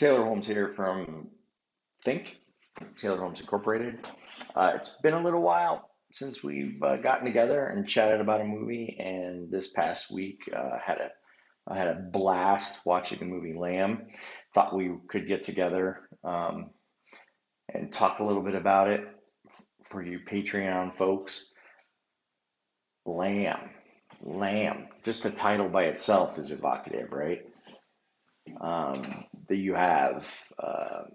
Taylor Holmes here from THiNC, Taylor Holmes Incorporated. It's been a little while since we've gotten together and chatted about a movie, and this past week I had a blast watching the movie Lamb. Thought we could get together and talk a little bit about it for you Patreon folks. Lamb, Lamb. Just the title by itself is evocative, right? um, that you have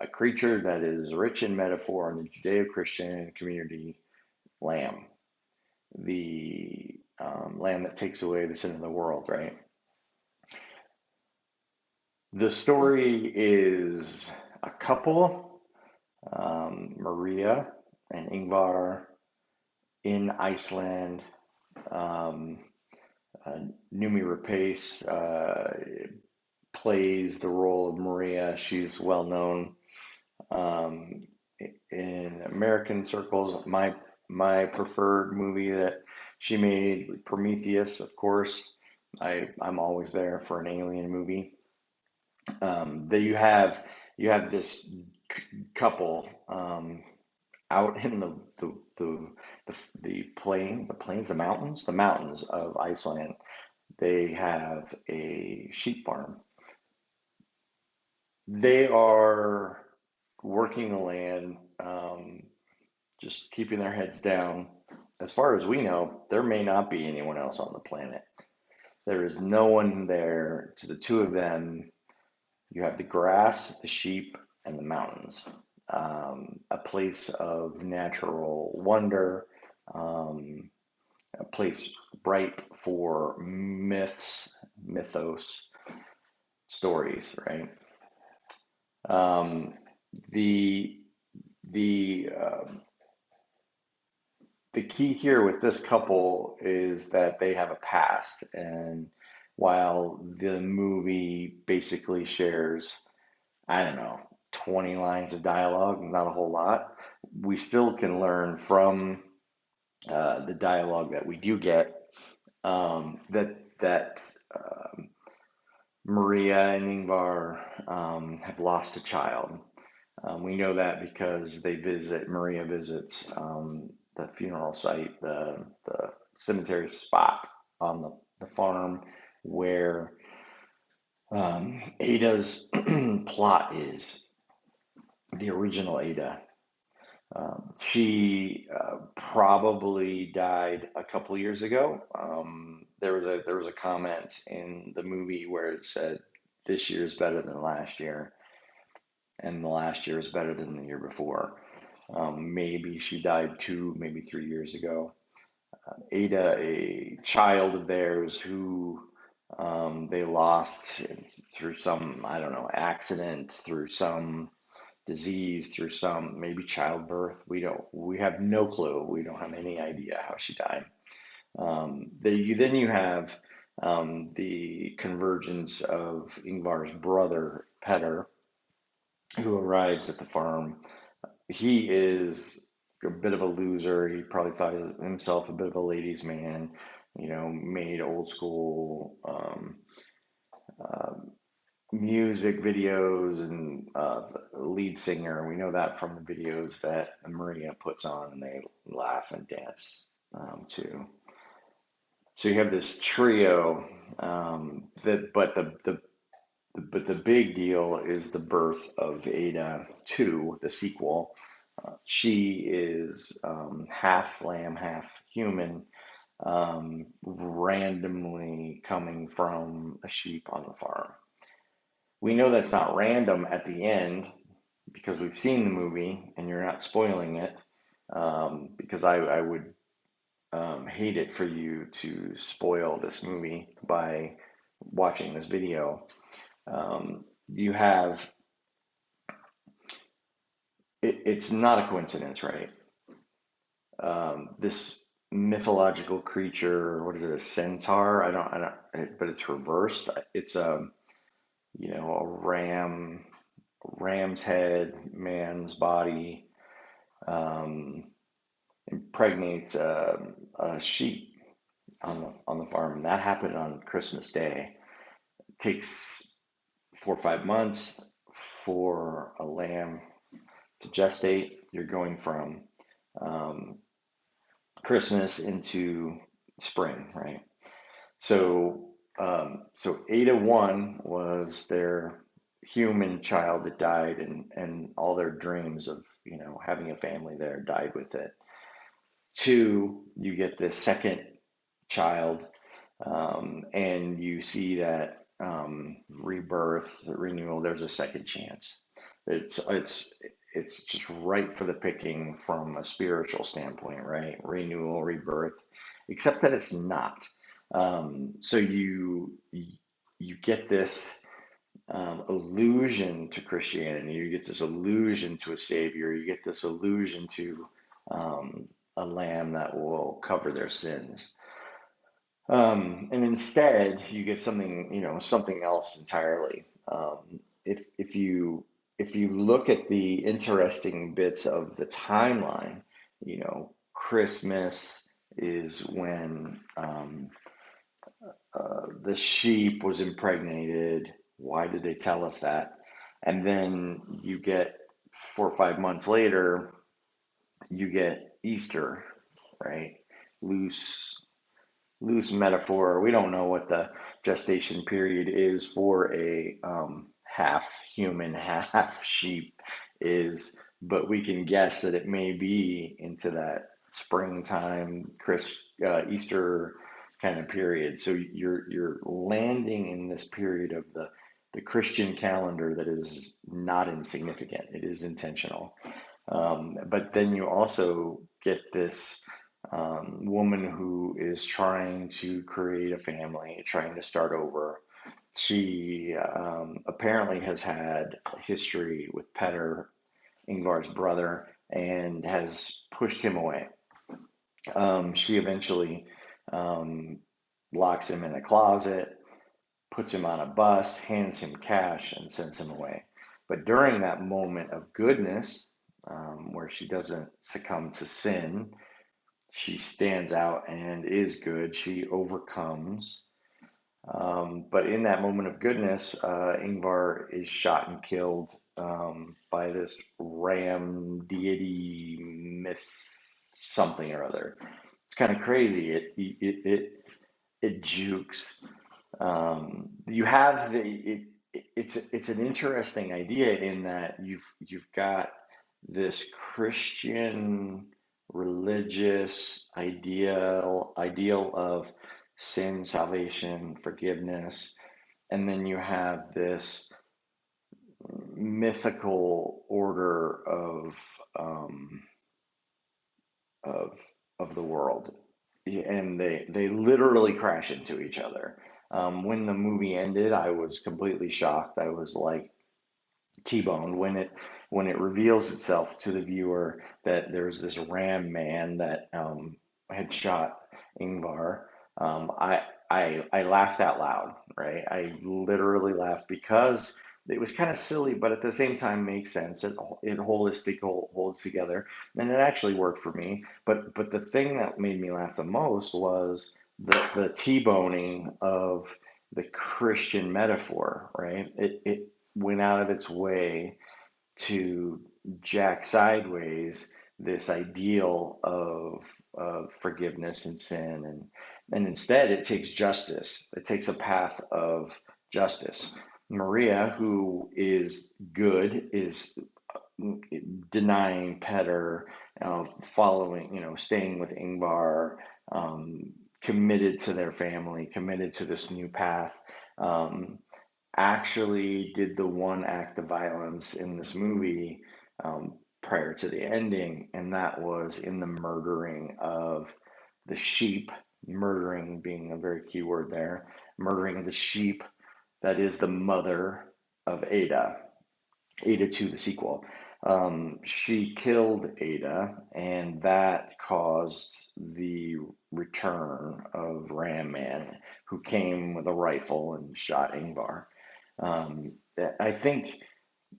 a creature that is rich in metaphor in the Judeo-Christian community, lamb, the lamb that takes away the sin of the world, right? The story is a couple, Maria and Ingvar in Iceland. Um, Numi Rapace plays the role of Maria. She's well known um, in American circles. My preferred movie that she made, Prometheus, of course. I'm always there for an alien movie. That you have this couple out in the mountains of Iceland. They have a sheep farm. They are working the land, just keeping their heads down. As far as we know, there may not be anyone else on the planet. There is no one there. To the two of them, you have the grass, the sheep, and the mountains. A place of natural wonder, um, a place ripe for mythos, stories, right? Um, the the the key here with this couple is that they have a past, and while the movie basically shares, I don't know, 20 lines of dialogue, not a whole lot, we still can learn from the dialogue that we do get, that Maria and Ingvar have lost a child. We know that because Maria visits the funeral site, the cemetery spot on the farm where Ada's plot is, the original Ada. She probably died a couple years ago. There was a comment in the movie where it said this year is better than last year, and the last year is better than the year before. Maybe she died 2, maybe 3 years ago. Ada, a child of theirs who they lost through some, I don't know, accident, through some disease, through some maybe childbirth. We have no clue. We don't have any idea how she died. Then you have the convergence of Ingvar's brother, Petter, who arrives at the farm. He is a bit of a loser. He probably thought himself a bit of a ladies' man, made old school uh, music videos and lead singer. We know that from the videos that Maria puts on, and they laugh and dance too. So you have this trio, but the big deal is the birth of Ada 2, the sequel. She is half lamb, half human, randomly coming from a sheep on the farm. We know that's not random at the end because we've seen the movie and you're not spoiling it, because I would hate it for you to spoil this movie by watching this video. You have it's not a coincidence, right? This mythological creature, what is it, a centaur? But it's reversed. It's a ram's head, man's body, um, impregnates a sheep on the farm, and that happened on Christmas Day. It takes 4 or 5 months for a lamb to gestate. You're going from um, Christmas into spring, right? So Ada 1 was their human child that died, and all their dreams of, having a family there died with it. 2, you get this second child, and you see that rebirth, renewal. There's a second chance. It's just right for the picking from a spiritual standpoint, right? Renewal, rebirth, except that it's not. So you get this allusion to Christianity. You get this allusion to a savior. You get this allusion to a lamb that will cover their sins. And instead, you get something, something else entirely. If you look at the interesting bits of the timeline, Christmas is when the sheep was impregnated. Why did they tell us that? And then you get 4 or 5 months later, you get Easter, right? Loose metaphor. We don't know what the gestation period is for a half human, half sheep is, but we can guess that it may be into that springtime, Easter kind of period. So you're landing in this period of the Christian calendar that is not insignificant. It is intentional. But then you also get this woman who is trying to create a family, trying to start over. She apparently has had a history with Petter, Ingvar's brother, and has pushed him away. She eventually locks him in a closet, puts him on a bus, hands him cash, and sends him away. But during that moment of goodness, where she doesn't succumb to sin, she stands out and is good. She overcomes. But in that moment of goodness, Ingvar is shot and killed by this ram deity myth, something or other. It's kind of crazy. It jukes. You have it's an interesting idea in that you've got this Christian religious ideal of sin, salvation, forgiveness, and then you have this mythical order of of the world, and they literally crash into each other. When the movie ended, I was completely shocked. I was like T-boned when it reveals itself to the viewer that there's this ram man that had shot Ingvar. I laughed out loud, right? I literally laughed because it was kind of silly, but at the same time makes sense. It holistic holds together, and it actually worked for me. But the thing that made me laugh the most was the T-boning of the Christian metaphor, right? It went out of its way to jack sideways this ideal of forgiveness and sin, and instead it takes justice. It takes a path of justice. Maria, who is good, is denying Petter, following, staying with Ingvar, committed to their family, committed to this new path. Actually did the one act of violence in this movie prior to the ending, and that was in the murdering of the sheep, murdering being a very key word there, murdering the sheep that is the mother of Ada, Ada 2, the sequel. She killed Ada, and that caused the return of Ram Man, who came with a rifle and shot Ingvar. Um, I think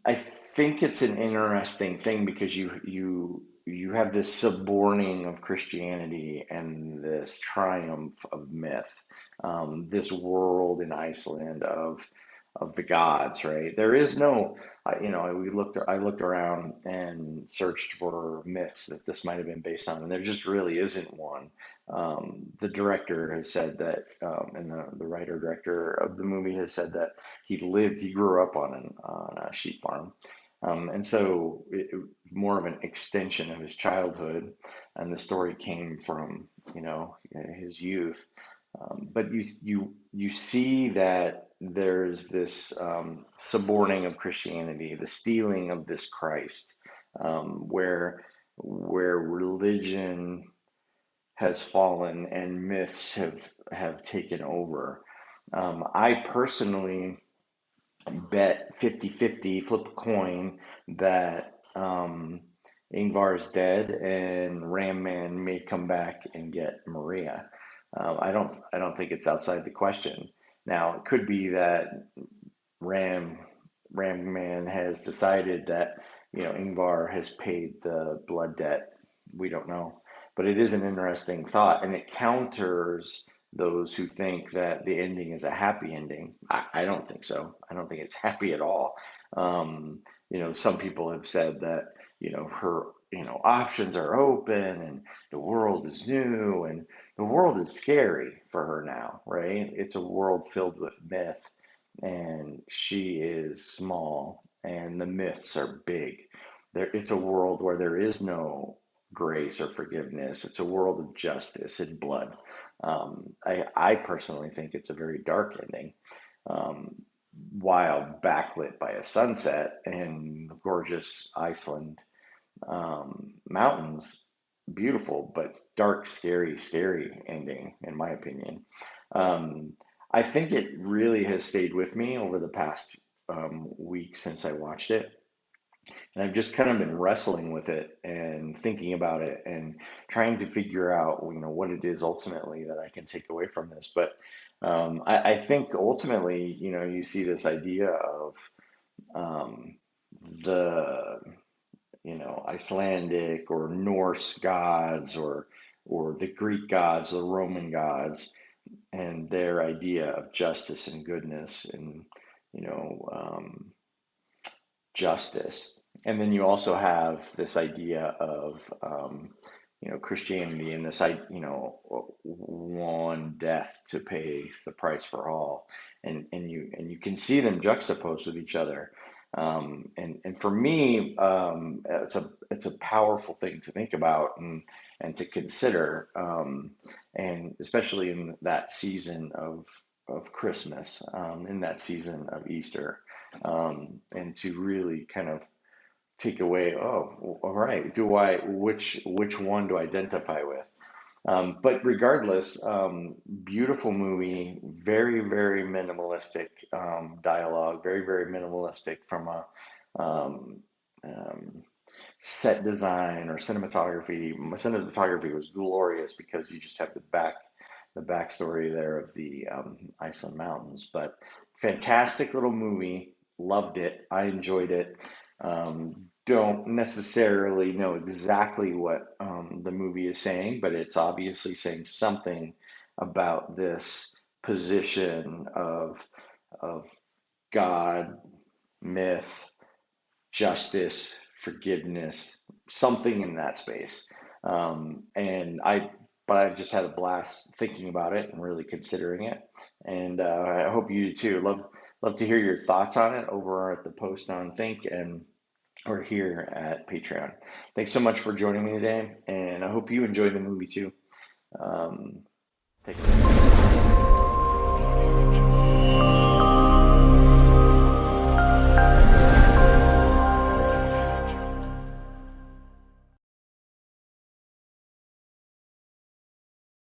it's an interesting thing because you have this suborning of Christianity and this triumph of myth, this world in Iceland of the gods, right? There is no, I looked around and searched for myths that this might have been based on, and there just really isn't one. The director has said that, and the writer director of the movie has said that he grew up on a sheep farm, and so it more of an extension of his childhood, and the story came from, his youth. But you see that there's this suborning of Christianity, the stealing of this Christ, where religion has fallen and myths have taken over. I personally bet 50-50, flip a coin, that Ingvar is dead and Ram Man may come back and get Maria. I don't think it's outside the question. Now, it could be that Ram Ram Man has decided that, Ingvar has paid the blood debt. We don't know. But it is an interesting thought, and it counters those who think that the ending is a happy ending. I don't think so. I don't think it's happy at all. Some people have said that, her, options are open and the world is new and the world is scary for her now, right? It's a world filled with myth, and she is small and the myths are big. It's a world where there is no grace or forgiveness. It's a world of justice and blood. I personally think it's a very dark ending, um, while backlit by a sunset and gorgeous Iceland mountains. Beautiful, but dark, scary, scary ending, in my opinion. Um, I think it really has stayed with me over the past week since I watched it. And I've just kind of been wrestling with it and thinking about it and trying to figure out, what it is ultimately that I can take away from this. But I think ultimately, you see this idea of um, the, Icelandic or Norse gods, or the Greek gods, the Roman gods, and their idea of justice and goodness and, you know, um, justice. And then you also have this idea of, Christianity and this, one death to pay the price for all. And you can see them juxtaposed with each other. And for me, it's a powerful thing to think about and to consider, and especially in that season of Christmas, in that season of Easter, and to really kind of take away, oh, all right, which one do I identify with? But regardless, beautiful movie, very, very minimalistic dialogue, very, very minimalistic from a um, um, set design or cinematography. Cinematography was glorious because you just have the backstory there of the Iceland mountains. But fantastic little movie, loved it. I enjoyed it. Don't necessarily know exactly what the movie is saying, but it's obviously saying something about this position of God, myth, justice, forgiveness, something in that space. But I've just had a blast thinking about it and really considering it, and I hope you do too. Love to hear your thoughts on it over at the post on Think and or here at Patreon. Thanks so much for joining me today, and I hope you enjoyed the movie too. Um, Take care.